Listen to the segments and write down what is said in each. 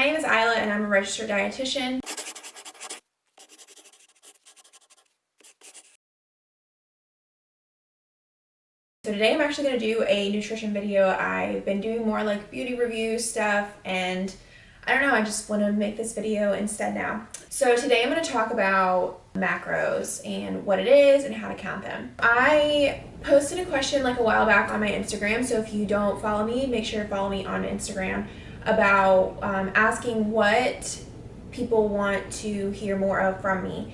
My name is Isla and I'm a registered dietitian. So today I'm actually going to do a nutrition video. I've been doing more like beauty review stuff and I don't know, I just want to make this video instead now. So today I'm going to talk about macros and what it is and how to count them. I posted a question like a while back on my Instagram, so if you don't follow me, make sure to follow me on Instagram, about asking what people want to hear more of from me,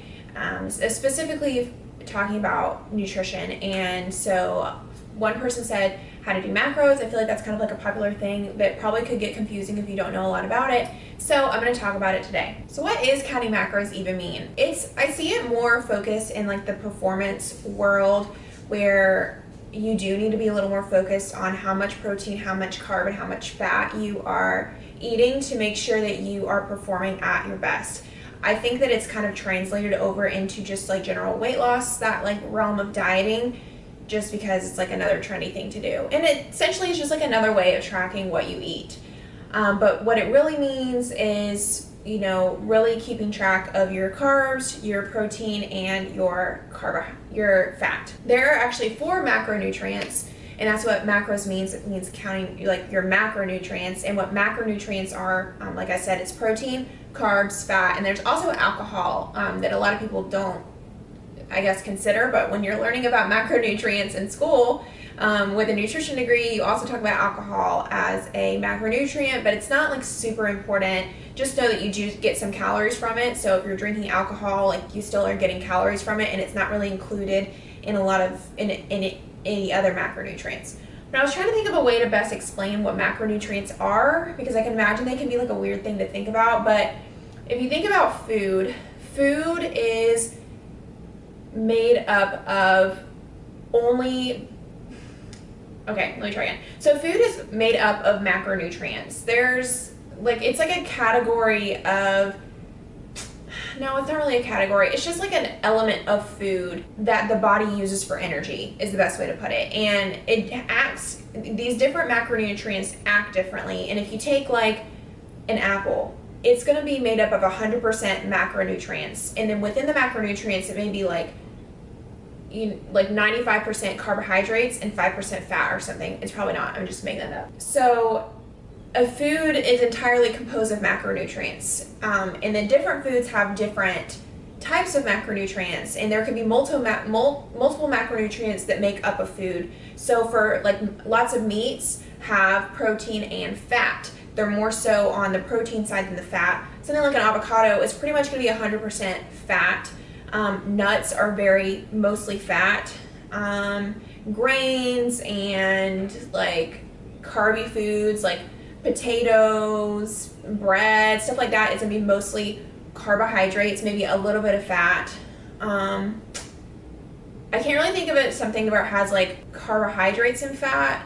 specifically talking about nutrition. And so one person said how to do macros. I feel like that's kind of like a popular thing that probably could get confusing if you don't know a lot about it. So I'm going to talk about it today. So what is counting macros even mean? I see it more focused in like the performance world, where you do need to be a little more focused on how much protein, how much carb, and how much fat you are eating to make sure that you are performing at your best. I think that it's kind of translated over into just like general weight loss, that like realm of dieting, just because it's like another trendy thing to do. And it essentially is just like another way of tracking what you eat. But what it really means is, you know, really keeping track of your carbs, your protein, and your fat. There are actually 4 macronutrients, and that's what macros means. It means counting like your macronutrients. And what macronutrients are, like I said, it's protein, carbs, fat, and there's also alcohol that a lot of people don't, I guess, consider. But when you're learning about macronutrients in school with a nutrition degree, you also talk about alcohol as a macronutrient, but it's not like super important. Just know that you do get some calories from it. So if you're drinking alcohol, like you still are getting calories from it, and it's not really included in a lot of any other macronutrients. But I was trying to think of a way to best explain what macronutrients are, because I can imagine they can be like a weird thing to think about. But if you think about food is made up of only, okay, let me try again. So food is made up of macronutrients. There's like, it's like a category of, no, it's not really a category. It's just like an element of food that the body uses for energy, is the best way to put it. And these different macronutrients act differently. And if you take like an apple, it's going to be made up of 100% macronutrients. And then within the macronutrients, it may be like 95% carbohydrates and 5% fat or something. It's probably not. I'm just making that up. So a food is entirely composed of macronutrients. And then different foods have different types of macronutrients, and there can be multiple macronutrients that make up a food. So for like lots of meats have protein and fat. They're more so on the protein side than the fat. Something like an avocado is pretty much going to be 100% fat. Nuts are mostly fat. Grains and like carby foods like potatoes, bread, stuff like that, it's going to be mostly carbohydrates, maybe a little bit of fat. I can't really think of something where it has like carbohydrates and fat.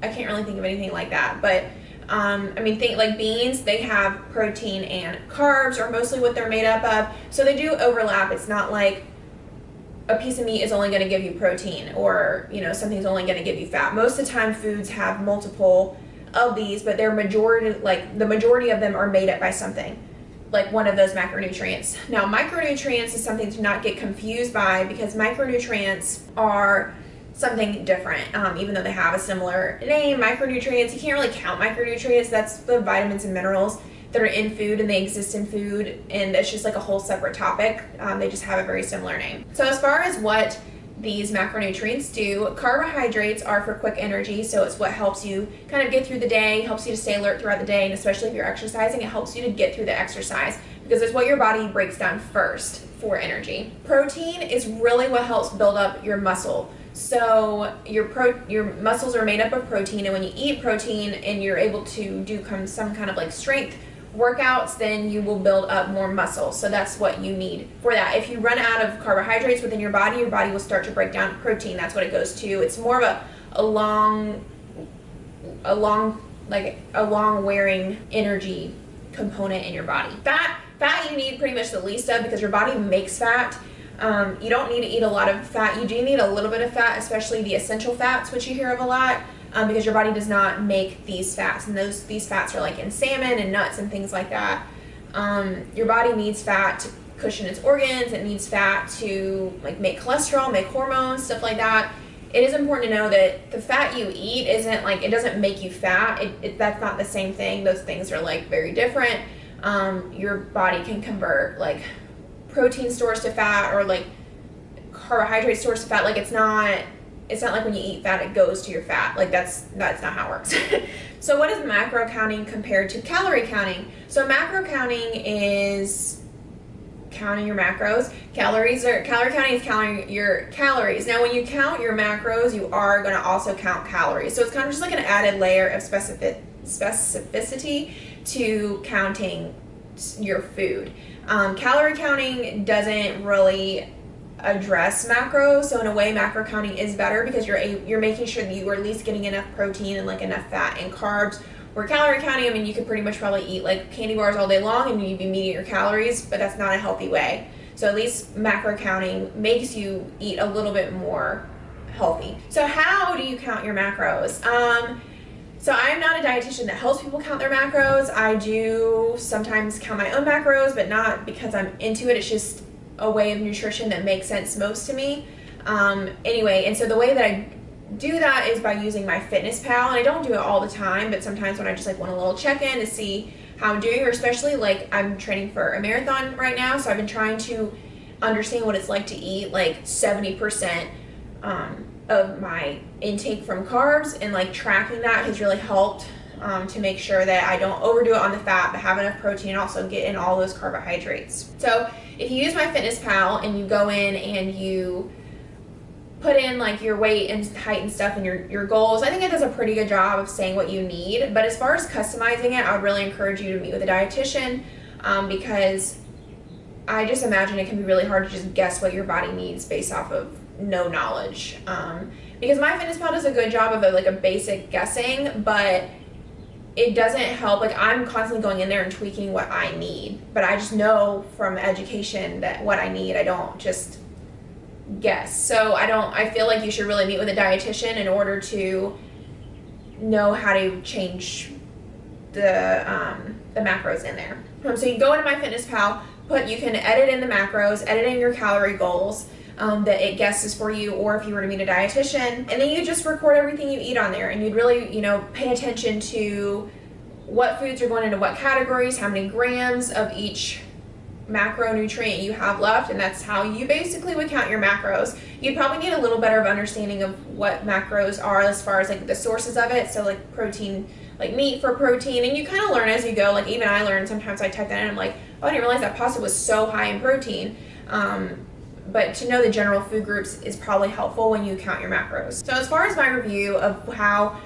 I can't really think of anything like that, but I mean, think like beans, they have protein and carbs are mostly what they're made up of. So they do overlap. It's not like a piece of meat is only going to give you protein, or, you know, something's only going to give you fat. Most of the time foods have multiple of these, but the majority of them are made up by something, like one of those macronutrients. Now, micronutrients is something to not get confused by, because micronutrients are something different, even though they have a similar name. Micronutrients, you can't really count micronutrients. That's the vitamins and minerals that are in food, and they exist in food, and it's just like a whole separate topic. They just have a very similar name. So as far as what these macronutrients do, carbohydrates are for quick energy, so it's what helps you kind of get through the day, helps you to stay alert throughout the day, and especially if you're exercising, it helps you to get through the exercise, because it's what your body breaks down first for energy. Protein is really what helps build up your muscle. So your muscles are made up of protein, and when you eat protein and you're able to do some kind of like strength workouts, then you will build up more muscle. So that's what you need for that. If you run out of carbohydrates within your body will start to break down protein. That's what it goes to. It's more of a long wearing energy component in your body. Fat you need pretty much the least of, because your body makes fat. You don't need to eat a lot of fat. You do need a little bit of fat, especially the essential fats, which you hear of a lot. because your body does not make these fats, and these fats are like in salmon and nuts and things like that. Your body needs fat to cushion its organs. It needs fat to like make cholesterol, make hormones, stuff like that. It is important to know that the fat you eat isn't like, it doesn't make you fat. That's not the same thing. Those things are like very different. Your body can convert like protein stores to fat, or like carbohydrate stores to fat. Like it's not like when you eat fat it goes to your fat. Like that's not how it works. So what is macro counting compared to calorie counting? So macro counting is counting your macros. Calorie counting is counting your calories. Now when you count your macros, you are going to also count calories. So it's kind of just like an added layer of specificity to counting your food. Calorie counting doesn't really address macros, so in a way macro counting is better because you're making sure that you are at least getting enough protein and like enough fat and carbs. Where calorie counting, I mean, you could pretty much probably eat like candy bars all day long and you'd be meeting your calories, but that's not a healthy way. So at least macro counting makes you eat a little bit more healthy. So how do you count your macros? So I'm not a dietitian that helps people count their macros. I do sometimes count my own macros, but not because I'm into it. It's just a way of nutrition that makes sense most to me. Anyway, and so the way that I do that is by using MyFitnessPal, and I don't do it all the time, but sometimes when I just like want a little check-in to see how I'm doing, or especially like I'm training for a marathon right now, so I've been trying to understand what it's like to eat like 70% of my intake from carbs, and like tracking that has really helped to make sure that I don't overdo it on the fat but have enough protein and also get in all those carbohydrates. So if you use MyFitnessPal and you go in and you put in like your weight and height and stuff and your goals, I think it does a pretty good job of saying what you need. But as far as customizing it, I would really encourage you to meet with a dietitian, because I just imagine it can be really hard to just guess what your body needs based off of no knowledge. Because MyFitnessPal does a good job of a basic guessing, but it doesn't help. Like I'm constantly going in there and tweaking what I need, but I just know from education that what I need, I don't just guess. So I feel like you should really meet with a dietitian in order to know how to change the macros in there. So you go into MyFitnessPal, you can edit in the macros, edit in your calorie goals that it guesses for you, or if you were to meet a dietitian, and then you just record everything you eat on there, and you'd really pay attention to what foods are going into what categories, how many grams of each macronutrient you have left, and that's how you basically would count your macros. You'd probably need a little better of understanding of what macros are as far as like the sources of it, so like protein, like meat for protein, and you kind of learn as you go. Like even I learned, sometimes I type that in and I'm like, oh, I didn't realize that pasta was so high in protein. But to know the general food groups is probably helpful when you count your macros. So as far as my review of how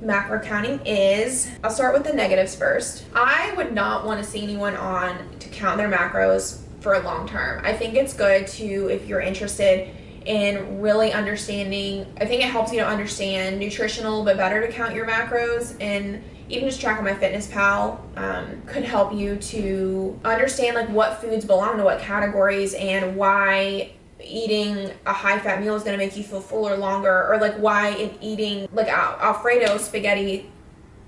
macro counting is, I'll start with the negatives first. I would not want to see anyone on to count their macros for a long term. I think it's good to, if you're interested in really understanding, I think it helps you to understand nutrition a little bit better to count your macros, and even just track on MyFitnessPal could help you to understand like what foods belong to what categories, and why eating a high-fat meal is going to make you feel fuller longer, or like why eating like Alfredo spaghetti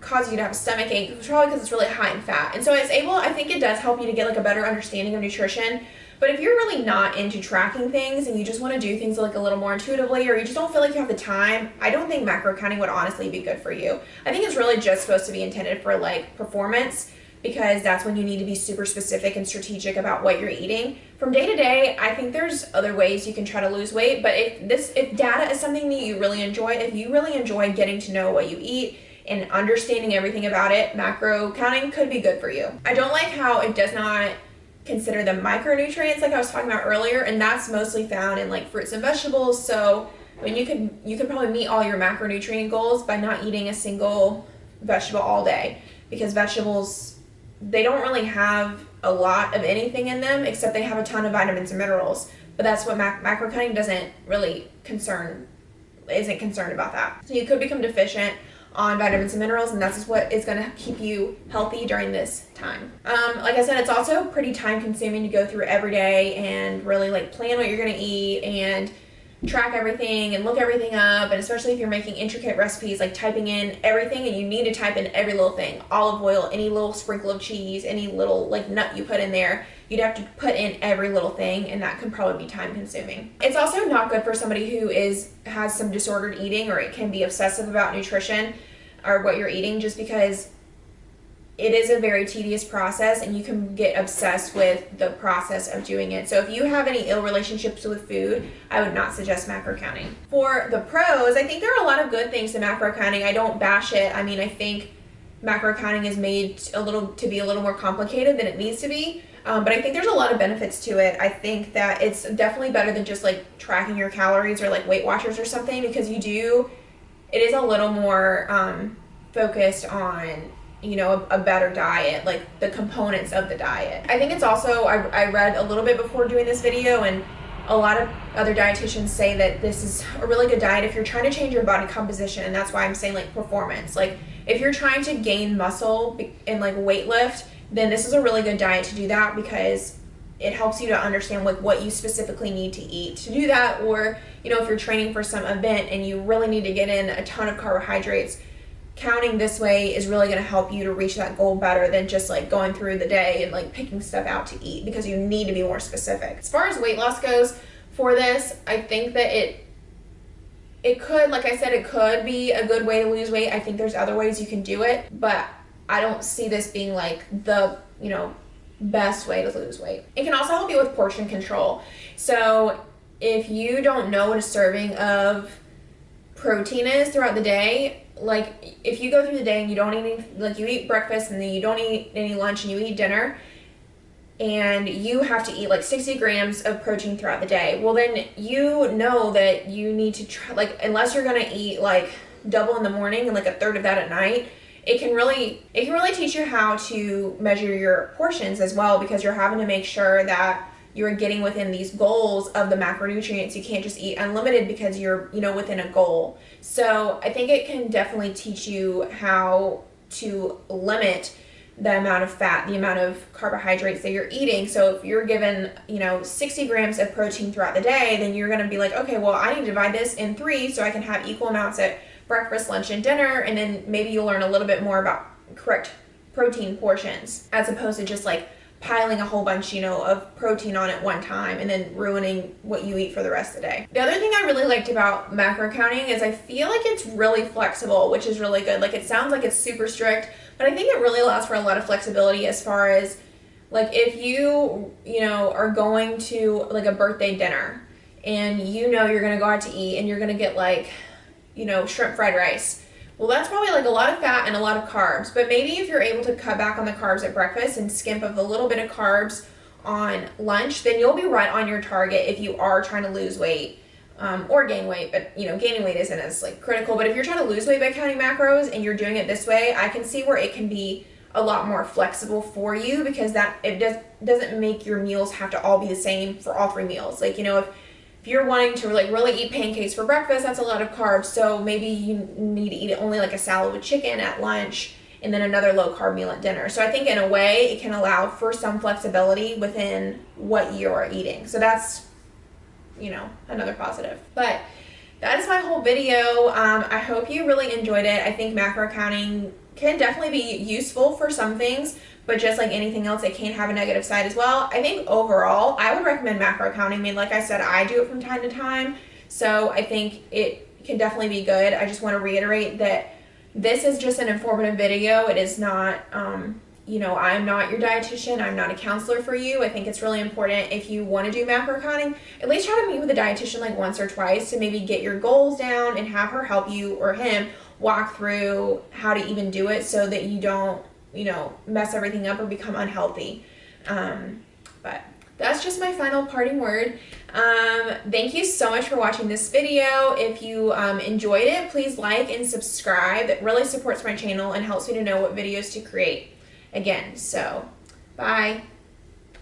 causes you to have a stomach ache, probably because it's really high in fat. And so I think it does help you to get like a better understanding of nutrition. But if you're really not into tracking things and you just want to do things like a little more intuitively, or you just don't feel like you have the time, I don't think macro counting would honestly be good for you. I think it's really just supposed to be intended for like performance, because that's when you need to be super specific and strategic about what you're eating. From day to day, I think there's other ways you can try to lose weight, but if data is something that you really enjoy, if you really enjoy getting to know what you eat and understanding everything about it, macro counting could be good for you. I don't like how it does not consider the micronutrients like I was talking about earlier, and that's mostly found in like fruits and vegetables. So I mean, you could probably meet all your macronutrient goals by not eating a single vegetable all day, because vegetables, they don't really have a lot of anything in them except they have a ton of vitamins and minerals. But that's what macro counting isn't concerned about that. So you could become deficient on vitamins and minerals, and that's just what is going to keep you healthy during this time. Like I said, it's also pretty time consuming to go through every day and really like plan what you're going to eat and track everything and look everything up, and especially if you're making intricate recipes, like typing in everything, and you need to type in every little thing, olive oil, any little sprinkle of cheese, any little like nut you put in there, you'd have to put in every little thing, and that can probably be time consuming. It's also not good for somebody who has some disordered eating, or it can be obsessive about nutrition or what you're eating, just because it is a very tedious process and you can get obsessed with the process of doing it. So if you have any ill relationships with food, I would not suggest macro counting. For the pros, I think there are a lot of good things to macro counting. I don't bash it. I mean, I think macro counting is made to be a little more complicated than it needs to be. But I think there's a lot of benefits to it. I think that it's definitely better than just like tracking your calories or like Weight Watchers or something, because it is a little more focused on, you know, a better diet, like the components of the diet. I think it's also, I read a little bit before doing this video, and a lot of other dietitians say that this is a really good diet if you're trying to change your body composition, and that's why I'm saying like performance. Like if you're trying to gain muscle and like weight lift, then this is a really good diet to do that, because it helps you to understand like what you specifically need to eat to do that. Or, you know, if you're training for some event and you really need to get in a ton of carbohydrates, counting this way is really going to help you to reach that goal better than just like going through the day and like picking stuff out to eat, because you need to be more specific. As far as weight loss goes for this, I think that it could, like I said, it could be a good way to lose weight. I think there's other ways you can do it, but I don't see this being like the, you know, best way to lose weight. It can also help you with portion control. So if you don't know what a serving of protein is throughout the day, like if you go through the day and you don't eat any, like you eat breakfast and then you don't eat any lunch and you eat dinner, and you have to eat like 60 grams of protein throughout the day, well then you know that you need to try, like unless you're gonna eat like double in the morning and like a third of that at night, it can really teach you how to measure your portions as well, because you're having to make sure that you're getting within these goals of the macronutrients. You can't just eat unlimited because you're, you know, within a goal. So I think it can definitely teach you how to limit the amount of fat, the amount of carbohydrates that you're eating. So if you're given, you know, 60 grams of protein throughout the day, then you're gonna be like, okay, well, I need to divide this in 3 so I can have equal amounts at breakfast, lunch, and dinner. And then maybe you'll learn a little bit more about correct protein portions, as opposed to just like piling a whole bunch, you know, of protein on at one time and then ruining what you eat for the rest of the day. The other thing I really liked about macro counting is I feel like it's really flexible, which is really good. Like it sounds like it's super strict, but I think it really allows for a lot of flexibility as far as like if you know, are going to like a birthday dinner and you know you're gonna go out to eat and you're gonna get like, you know, shrimp fried rice. Well, that's probably like a lot of fat and a lot of carbs, but maybe if you're able to cut back on the carbs at breakfast and skimp of a little bit of carbs on lunch, then you'll be right on your target if you are trying to lose weight or gain weight. But, you know, gaining weight isn't as like critical, but if you're trying to lose weight by counting macros and you're doing it this way, I can see where it can be a lot more flexible for you, because that it doesn't make your meals have to all be the same for all 3 meals. Like, you know, if you're wanting to like really eat pancakes for breakfast, that's a lot of carbs. So maybe you need to eat only like a salad with chicken at lunch and then another low carb meal at dinner. So I think in a way it can allow for some flexibility within what you're eating. So that's, you know, another positive. But that is my whole video. I hope you really enjoyed it. I think macro counting can definitely be useful for some things, but just like anything else, it can have a negative side as well. I think overall, I would recommend macro counting. I mean, like I said, I do it from time to time, so I think it can definitely be good. I just want to reiterate that this is just an informative video. It is not, you know, I'm not your dietitian. I'm not a counselor for you. I think it's really important if you want to do macro counting, at least try to meet with a dietitian like once or twice to maybe get your goals down and have her help you or him walk through how to even do it so that you don't, you know, mess everything up or become unhealthy. But that's just my final parting word. Thank you so much for watching this video. If you enjoyed it, please like and subscribe. It really supports my channel and helps me to know what videos to create again. So, bye.